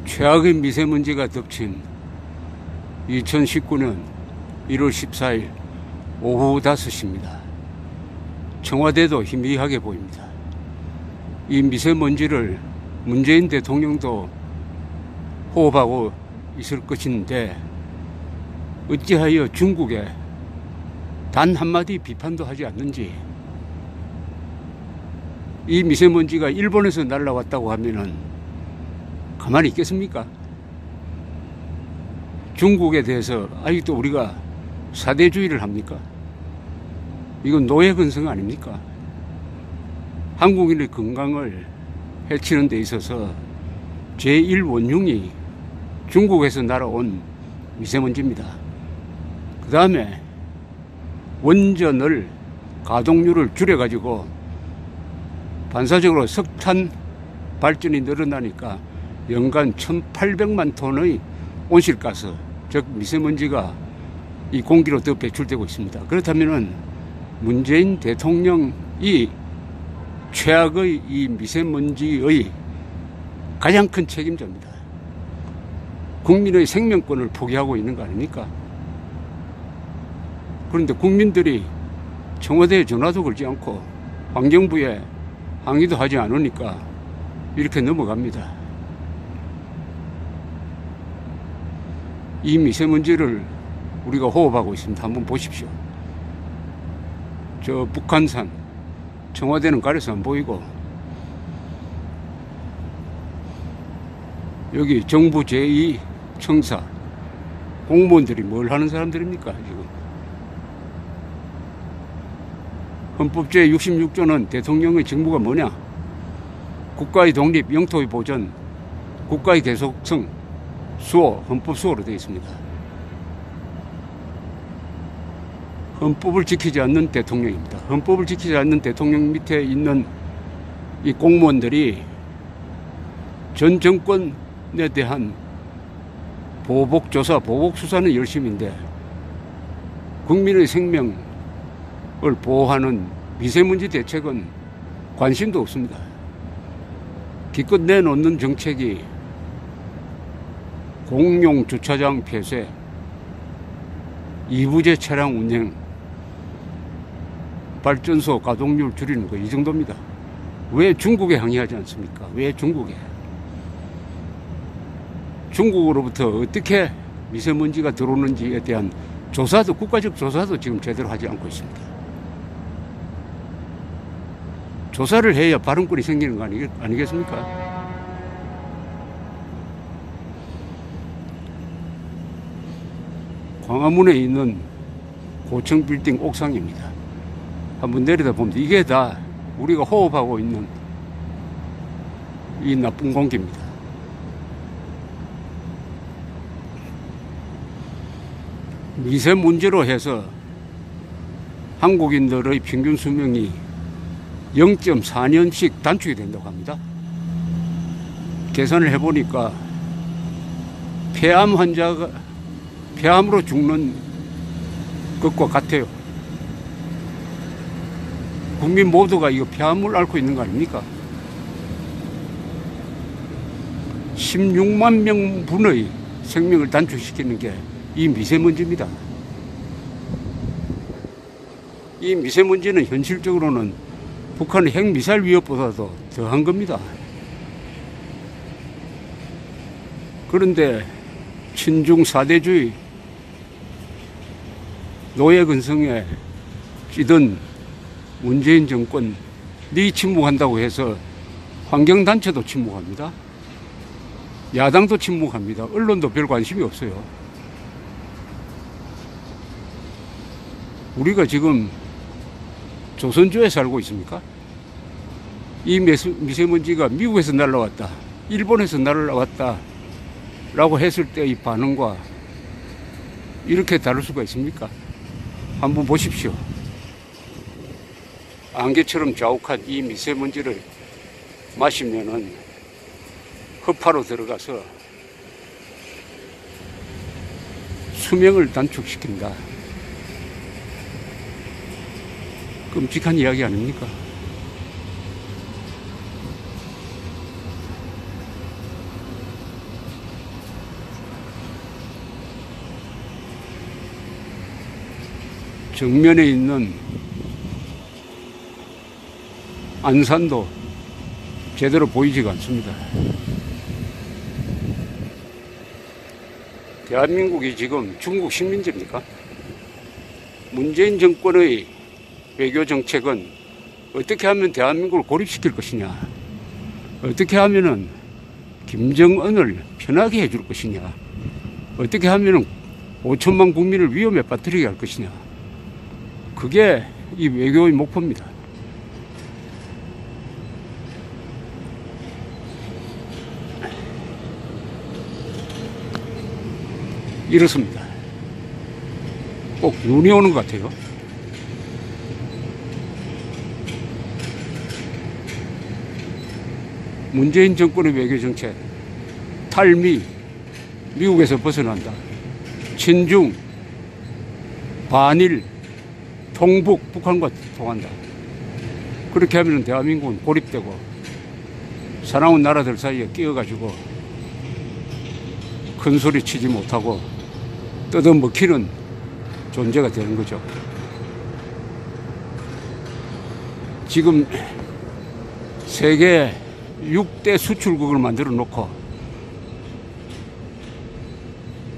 최악의 미세먼지가 덮친 2019년 1월 14일 오후 5시입니다. 청와대도 희미하게 보입니다. 이 미세먼지를 문재인 대통령도 호흡하고 있을 것인데 어찌하여 중국에 단 한마디 비판도 하지 않는지. 이 미세먼지가 일본에서 날아왔다고 하면은 가만히 있겠습니까? 중국에 대해서 아직도 우리가 사대주의를 합니까? 이건 노예근성 아닙니까? 한국인의 건강을 해치는 데 있어서 제1원흉이 중국에서 날아온 미세먼지입니다. 그 다음에 원전을 가동률을 줄여가지고 반사적으로 석탄 발전이 늘어나니까 연간 1800만 톤의 온실가스, 즉 미세먼지가 이 공기로 더 배출되고 있습니다. 그렇다면은 문재인 대통령이 최악의 이 미세먼지의 가장 큰 책임자입니다. 국민의 생명권을 포기하고 있는 거 아닙니까? 그런데 국민들이 청와대에 전화도 걸지 않고 환경부에 항의도 하지 않으니까 이렇게 넘어갑니다. 이 미세먼지를 우리가 호흡하고 있습니다. 한번 보십시오. 저 북한산, 청와대는 가려서 안 보이고, 여기 정부 제2청사 공무원들이 뭘 하는 사람들입니까 지금? 헌법 제66조는 대통령의 직무가 뭐냐? 국가의 독립, 영토의 보전, 국가의 계속성, 수호, 헌법 수호로 되어 있습니다. 헌법을 지키지 않는 대통령입니다. 헌법을 지키지 않는 대통령 밑에 있는 이 공무원들이 전 정권에 대한 보복조사, 보복수사는 열심인데 국민의 생명을 보호하는 미세먼지 대책은 관심도 없습니다. 기껏 내놓는 정책이 공용 주차장 폐쇄, 2부제 차량 운행, 발전소 가동률 줄이는 거, 이 정도입니다. 왜 중국에 항의하지 않습니까? 왜 중국에? 중국으로부터 어떻게 미세먼지가 들어오는지에 대한 조사도, 국가적 조사도 지금 제대로 하지 않고 있습니다. 조사를 해야 발언권이 생기는 거 아니겠습니까? 광화문에 있는 고층 빌딩 옥상입니다. 한번 내려다보면 이게 다 우리가 호흡하고 있는 이 나쁜 공기입니다. 미세먼지로 해서 한국인들의 평균 수명이 0.4년씩 단축이 된다고 합니다. 계산을 해보니까 폐암 환자가 폐암으로 죽는 것과 같아요. 국민 모두가 이거 폐암을 앓고 있는 거 아닙니까? 16만 명분의 생명을 단축시키는 게 이 미세먼지입니다. 이 미세먼지는 현실적으로는 북한의 핵미사일 위협보다도 더한 겁니다. 그런데 친중 사대주의 노예근성에 찌든 문재인 정권, 침묵한다고 해서 환경단체도 침묵합니다. 야당도 침묵합니다. 언론도 별 관심이 없어요. 우리가 지금 조선조에 살고 있습니까? 이 미세먼지가 미국에서 날아왔다, 일본에서 날아왔다 라고 했을 때의 반응과 이렇게 다를 수가 있습니까? 한번 보십시오. 안개처럼 자욱한 이 미세먼지를 마시면은 허파로 들어가서 수명을 단축시킨다. 끔찍한 이야기 아닙니까? 정면에 있는 안산도 제대로 보이지가 않습니다. 대한민국이 지금 중국 식민지입니까? 문재인 정권의 외교 정책은 어떻게 하면 대한민국을 고립시킬 것이냐, 어떻게 하면은 김정은을 편하게 해줄 것이냐, 어떻게 하면은 5천만 국민을 위험에 빠뜨리게 할 것이냐, 그게 이 외교의 목표입니다. 이렇습니다. 꼭 눈이 오는 것 같아요. 문재인 정권의 외교정책, 탈미, 미국에서 벗어난다, 친중, 반일, 통북, 북한과 통한다. 그렇게 하면 대한민국은 고립되고 사나운 나라들 사이에 끼어가지고 큰 소리 치지 못하고 뜯어먹히는 존재가 되는 거죠. 지금 세계 6대 수출국을 만들어 놓고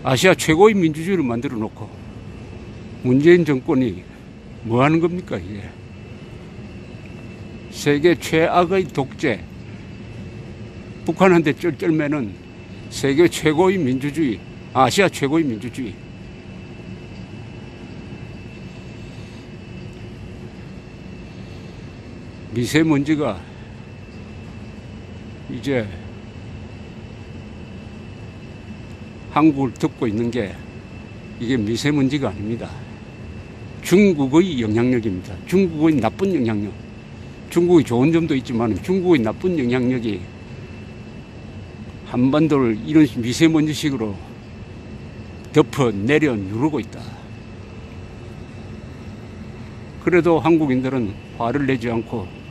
아시아 최고의 민주주의를 만들어 놓고 문재인 정권이 뭐 하는 겁니까, 이게? 세계 최악의 독재, 북한한테 쩔쩔매는 세계 최고의 민주주의, 아시아 최고의 민주주의. 미세먼지가 이제 한국을 덮고 있는 게 이게 미세먼지가 아닙니다. 중국의 영향력입니다. 중국의 나쁜 영향력. 중국의 좋은 점도 있지만 중국의 나쁜 영향력이 한반도를 이런 미세먼지식으로 덮어 내려 누르고 있다. 그래도 한국인들은 화를 내지 않고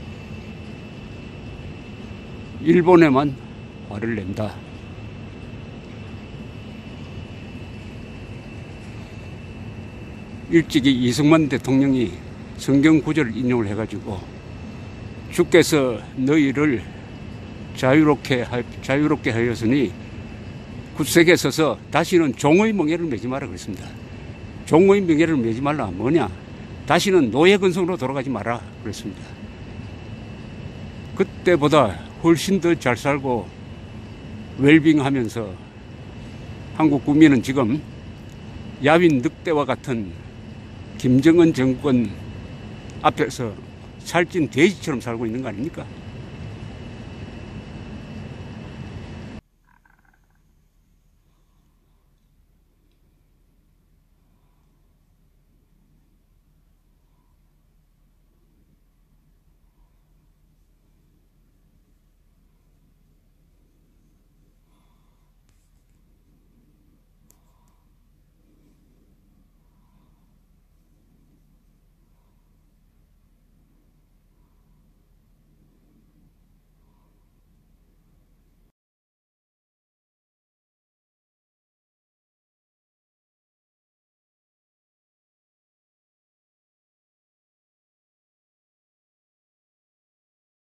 일본에만 화를 낸다. 일찍이 이승만 대통령이 성경 구절을 인용을 해가지고 주께서 너희를 자유롭게 하였으니 굳세게 서서 다시는 종의 멍에를 매지 마라 그랬습니다. 종의 멍에를 매지 말라 뭐냐? 다시는 노예 근성으로 돌아가지 마라 그랬습니다. 그때보다 훨씬 더 잘 살고 웰빙하면서 한국 국민은 지금 야윈 늑대와 같은 김정은 정권 앞에서 살찐 돼지처럼 살고 있는 거 아닙니까?